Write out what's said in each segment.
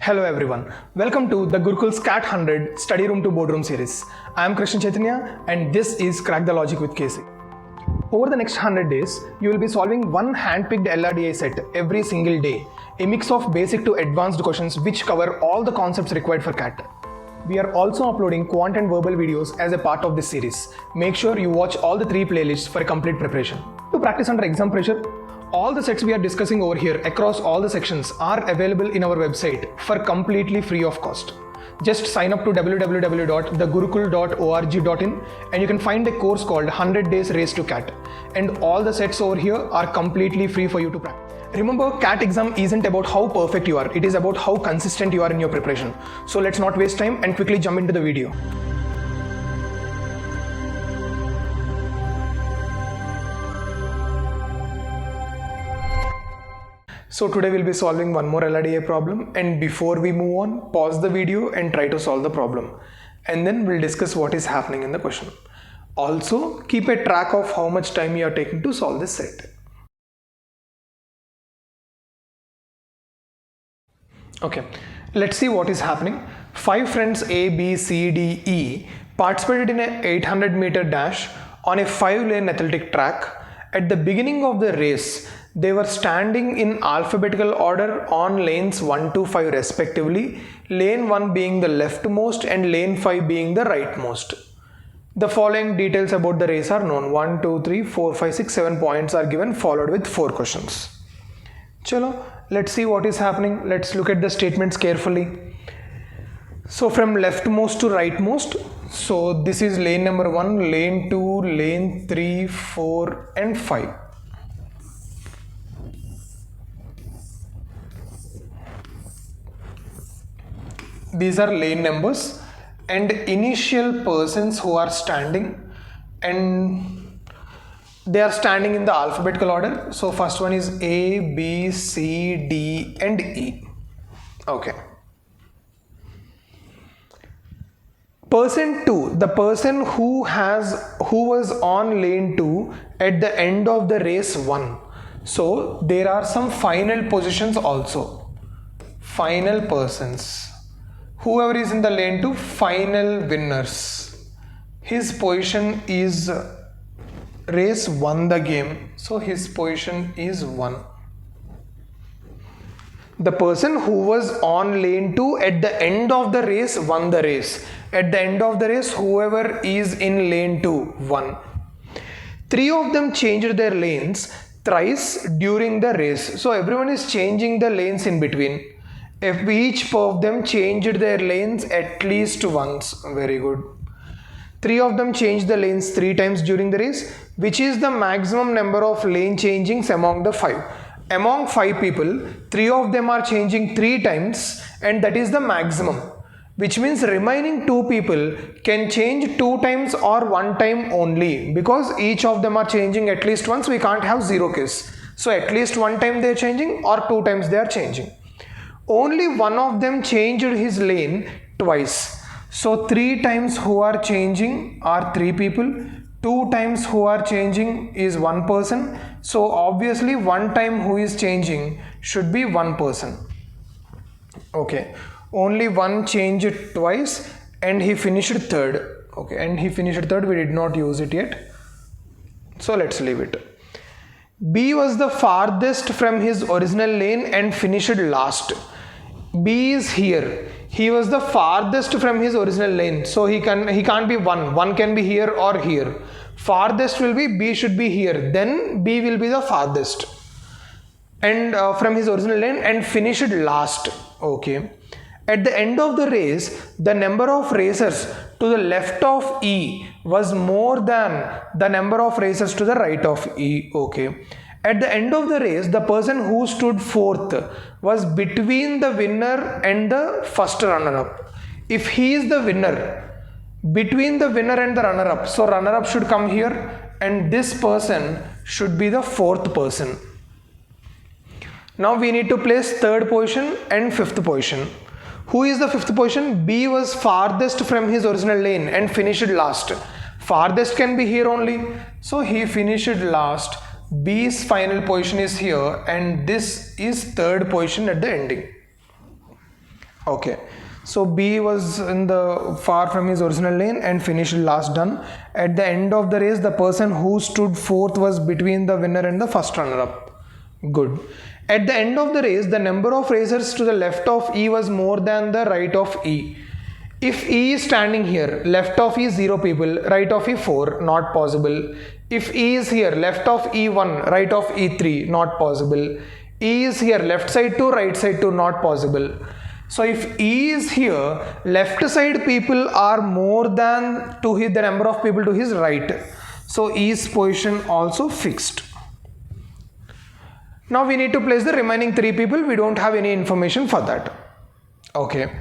Hello everyone, welcome to the Gurukul's CAT 100 Study Room to Boardroom series. I am Krishna Chaitanya and this is Crack the Logic with KC. Over the next 100 days, you will be solving one hand-picked LRDI set every single day, a mix of basic to advanced questions which cover all the concepts required for CAT. We are also uploading quant and verbal videos as a part of this series. Make sure you watch all the 3 playlists for a complete preparation. To practice under exam pressure, all the sets we are discussing over here across all the sections are available in our website for completely free of cost. Just sign up to www.thegurukul.org.in and you can find a course called 100 Days Race to CAT. And all the sets over here are completely free for you to practice. Remember, CAT exam isn't about how perfect you are, it is about how consistent you are in your preparation. So let's not waste time and quickly jump into the video. So today we'll be solving one more LRDI problem, and before we move on, pause the video and try to solve the problem, and then we'll discuss what is happening in the question. Also, keep a track of how much time you are taking to solve this set. Okay, let's see what is happening. 5 friends A, B, C, D, E participated in a 800 meter dash on a 5-lane athletic track. At the beginning of the race, they were standing in alphabetical order on lanes 1 to 5 respectively, lane 1 being the leftmost and lane 5 being the rightmost. The following details about the race are known. 1, 2, 3, 4, 5, 6, 7 points are given, followed with 4 questions. Chalo, let's see what is happening. Let's look at the statements carefully. So from leftmost to rightmost, so this is lane number 1, lane 2, lane 3, 4 and 5. These are lane numbers and initial persons who are standing, and they are standing in the alphabetical order. So first one is A, B, C, D and E. Okay. Person 2, the person who was on lane 2 at the end of the race 1. So there are some final positions also. Final persons. Whoever is in the lane 2, final winners. His position is race 1 the game. So his position is 1. The person who was on lane 2 at the end of the race won the race. At the end of the race, whoever is in lane 2 won. 3 of them changed their lanes thrice during the race. So everyone is changing the lanes in between. If each of them changed their lanes at least once. Very good. 3 of them changed the lanes 3 times during the race, which is the maximum number of lane changings among the 5. Among 5 people, 3 of them are changing 3 times, and that is the maximum, which means remaining 2 people can change 2 times or 1 time only, because each of them are changing at least once. We can't have 0 case. So at least 1 time they are changing or 2 times they are changing. Only one of them changed his lane twice. So 3 times who are changing are 3 people. 2 times who are changing is 1 person. So obviously 1 time who is changing should be 1 person. Okay. Only one changed twice and he finished 3rd. Okay. And he finished 3rd. We did not use it yet. So let's leave it. B was the farthest from his original lane and finished last. B is here. He was the farthest from his original lane. So he can't be 1. 1 can be here or here. Farthest will be B should be here. Then B will be the farthest. And from his original lane and finished last. Okay. At the end of the race, the number of racers to the left of E was more than the number of racers to the right of E. Okay. At the end of the race, the person who stood 4th was between the winner and the first runner-up. If he is the winner, between the winner and the runner-up, so runner-up should come here and this person should be the 4th person. Now we need to place 3rd position and 5th position. Who is the 5th position? B was farthest from his original lane and finished last. Farthest can be here only. So he finished last. B's final position is here and this is 3rd position at the ending. Okay, so B was in the far from his original lane and finished last done. At the end of the race, the person who stood fourth was between the winner and the first runner-up. Good. At the end of the race, the number of racers to the left of E was more than the right of E. If E is standing here, left of E 0 people, right of E 4, not possible. If E is here, left of E 1, right of E 3, not possible. E is here, left side 2, right side 2, not possible. So if E is here, left side people are more than the number of people to his right. So E's position also fixed. Now we need to place the remaining 3 people. We don't have any information for that. Okay.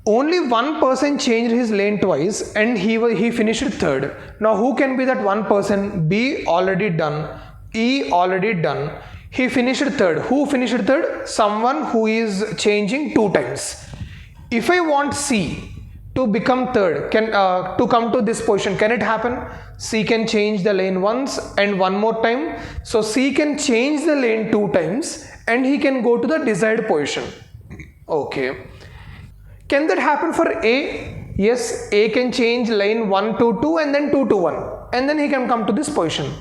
Only one person changed his lane twice and he finished third. Now who can be that one person? B already done. E already done. He finished third. Who finished third? Someone who is changing 2 times. If I want C to become third, to come to this position, can it happen? C can change the lane once and one more time. So C can change the lane 2 times and he can go to the desired position. Okay. Can that happen for A? Yes, A can change lane 1 to 2 and then 2 to 1 and then he can come to this position.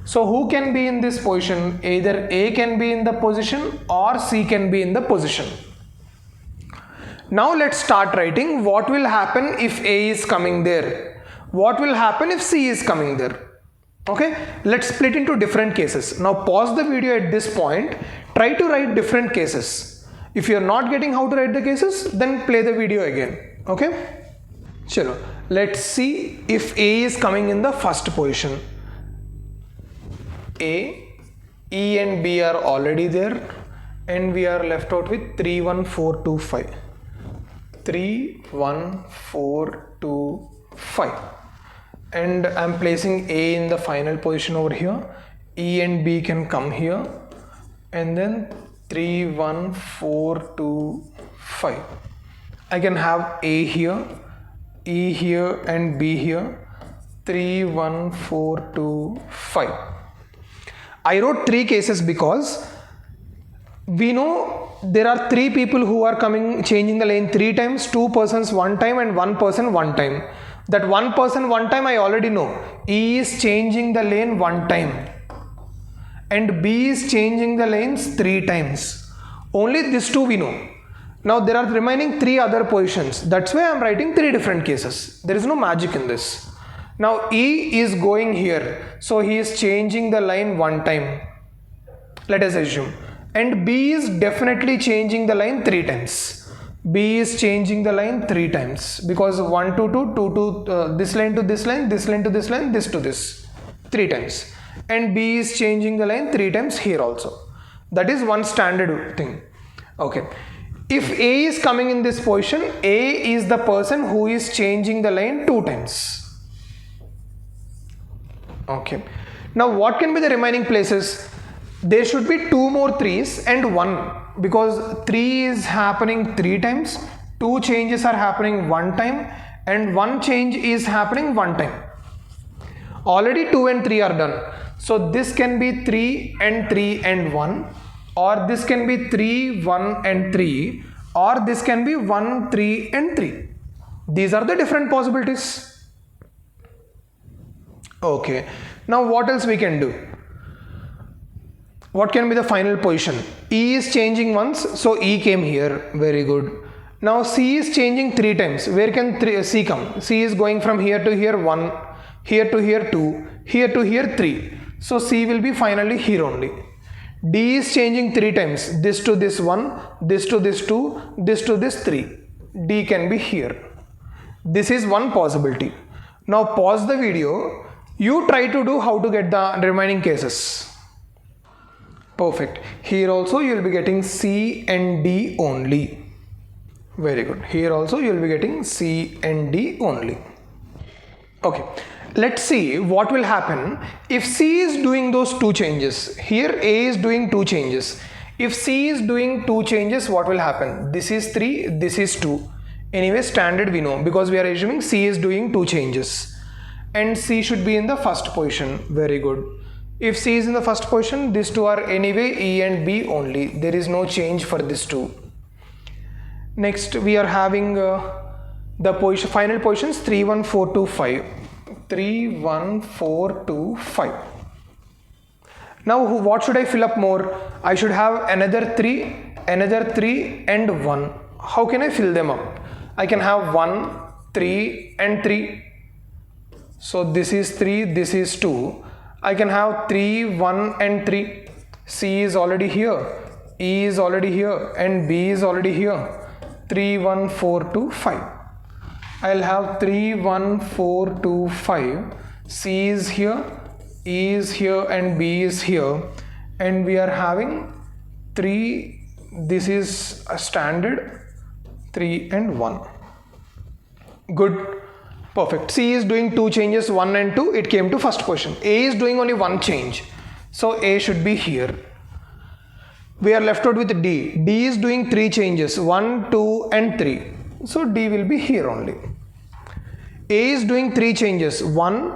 So who can be in this position? Either A can be in the position or C can be in the position. Now let's start writing what will happen if A is coming there. What will happen if C is coming there? Okay, let's split into different cases. Now pause the video at this point. Try to write different cases. If you are not getting how to write the cases, then play the video again. Okay? Chalo. Let's see if A is coming in the first position. A, E and B are already there and we are left out with 3, 1, 4, 2, 5. 3, 1, 4, 2, 5. And I'm placing A in the final position over here. E and B can come here and then 3, 1, 4, 2, 5. I can have A here, E here and B here. 3, 1, 4, 2, 5. I wrote 3 cases because we know there are 3 people who are changing the lane 3 times, 2 persons 1 time and 1 person 1 time. That 1 person 1 time I already know. E is changing the lane 1 time and B is changing the lanes 3 times. Only these 2 we know. Now there are remaining 3 other positions. That's why I am writing 3 different cases. There is no magic in this. Now E is going here. So he is changing the line 1 time. Let us assume. And B is definitely changing the line 3 times. B is changing the line 3 times because 1 to 2, 2 to this line to this line, this line to this line, this to this 3 times. And B is changing the line 3 times here also. That is one standard thing. Okay. If A is coming in this position, A is the person who is changing the line 2 times. Okay. Now what can be the remaining places? There should be 2 more 3s and 1 because 3 is happening 3 times, 2 changes are happening 1 time and 1 change is happening 1 time. Already 2 and 3 are done. So this can be 3 and 3 and 1 or this can be 3, 1 and 3 or this can be 1, 3 and 3. These are the different possibilities. Okay. Now what else we can do? What can be the final position? E is changing once, so E came here. Very good. Now C is changing 3 times. Where can C come? C is going from here to here 1, here to here 2, here to here 3. So C will be finally here only. D is changing 3 times. This to this 1, this to this 2, this to this 3. D can be here. This is one possibility. Now pause the video. You try to do how to get the remaining cases. Perfect. Here also you will be getting C and D only. Very good. Here also you will be getting C and D only. Okay. Let's see what will happen if C is doing those 2 changes. Here A is doing 2 changes. If C is doing 2 changes, what will happen? This is 3, this is 2. Anyway, standard we know because we are assuming C is doing 2 changes. And C should be in the first position. Very good. If C is in the first position, these 2 are anyway E and B only. There is no change for this 2. Next we are having the final positions 3, 1, 4, 2, 5. 3, 1, 4, 2, 5. Now what should I fill up more? I should have another 3 and 1. How can I fill them up? I can have 1, 3 and 3. So this is 3, this is 2. I can have 3, 1 and 3. C is already here, E is already here and B is already here. 3, 1, 4, 2, 5. I'll have 3, 1, 4, 2, 5. C is here, E is here and B is here, and we are having 3. This is a standard 3 and 1. Good, perfect. C is doing 2 changes, 1 and 2. It came to first position. A is doing only 1 change, so A should be here. We are left out with D. D is doing 3 changes, 1, 2 and 3. So D will be here only. A is doing 3 changes, 1,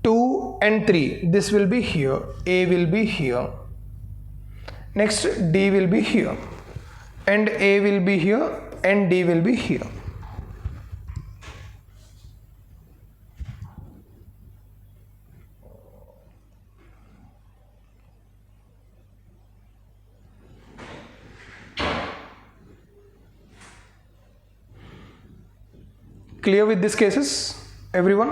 2 and 3. This will be here. A will be here. Next D will be here. And A will be here and D will be here. Clear with these cases, everyone?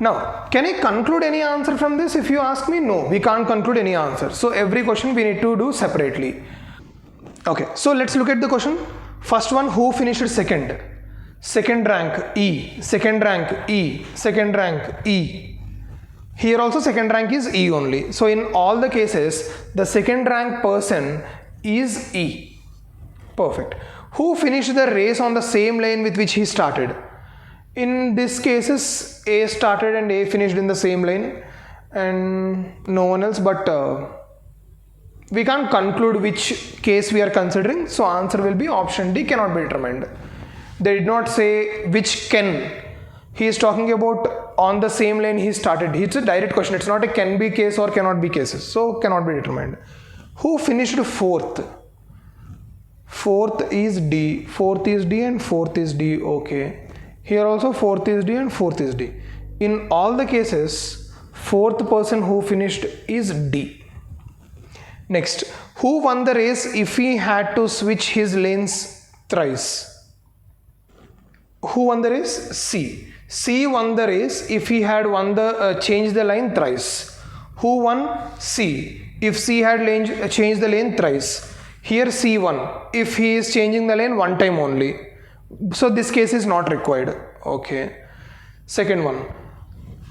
Now, can I conclude any answer from this? If you ask me, no, we can't conclude any answer. So every question we need to do separately. Okay, so let's look at the question. First one, who finished second? Second rank E, second rank E, second rank E. Here also second rank is E only. So in all the cases, the second rank person is E. Perfect. Who finished the race on the same lane with which he started? In these cases, A started and A finished in the same lane and no one else, but we can't conclude which case we are considering, so answer will be option D, cannot be determined. They did not say which can. He is talking about on the same lane he started. It's a direct question, it's not a can be case or cannot be cases, so cannot be determined. Who finished fourth? Fourth is D, fourth is D and fourth is D, okay. Here also fourth is D and fourth is D. In all the cases, fourth person who finished is D. Next, who won the race if he had to switch his lanes thrice? Who won the race? C. C won the race if he had changed the lane thrice. Who won? C. If C had changed the lane thrice. Here C won if he is changing the lane one time only. So this case is not required. Okay. Second one.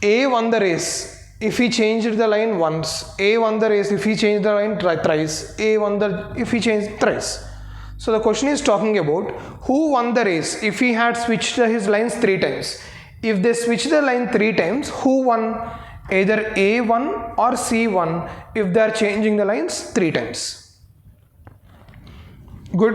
A won the race if he changed the line once. A won the race if he changed the line thrice. A won if he changed thrice. So the question is talking about who won the race if he had switched his lines 3 times. If they switch the line 3 times, who won? Either A won or C won if they are changing the lines 3 times. Good,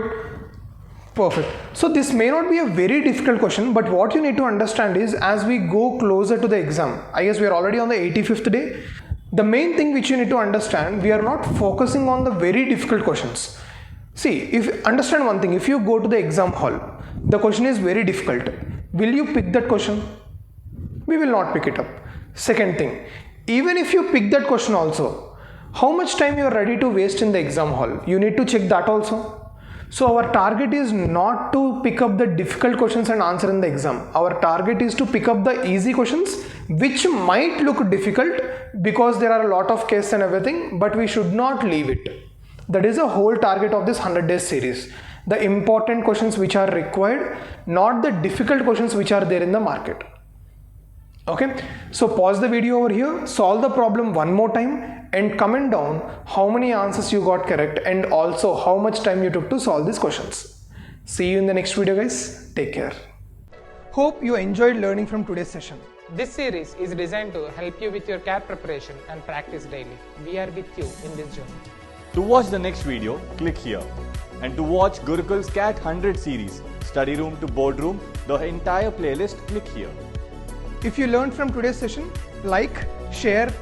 perfect. So this may not be a very difficult question, but what you need to understand is as we go closer to the exam, I guess we are already on the 85th day. The main thing which you need to understand, we are not focusing on the very difficult questions. See, understand one thing, if you go to the exam hall, the question is very difficult. Will you pick that question? We will not pick it up. Second thing, even if you pick that question also, how much time you are ready to waste in the exam hall? You need to check that also. So our target is not to pick up the difficult questions and answer in the exam. Our target is to pick up the easy questions which might look difficult because there are a lot of cases and everything, but we should not leave it. That is the whole target of this 100 days series. The important questions which are required, not the difficult questions which are there in the market. Okay, so pause the video over here, solve the problem one more time and comment down how many answers you got correct and also how much time you took to solve these questions. See you in the next video guys. Take care. Hope you enjoyed learning from today's session. This series is designed to help you with your CAT preparation and practice daily. We are with you in this journey. To watch the next video, click here. And to watch Gurukul's CAT 100 series, study room to boardroom, the entire playlist, click here. If you learned from today's session, like, share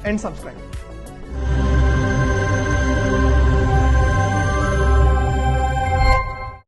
and subscribe.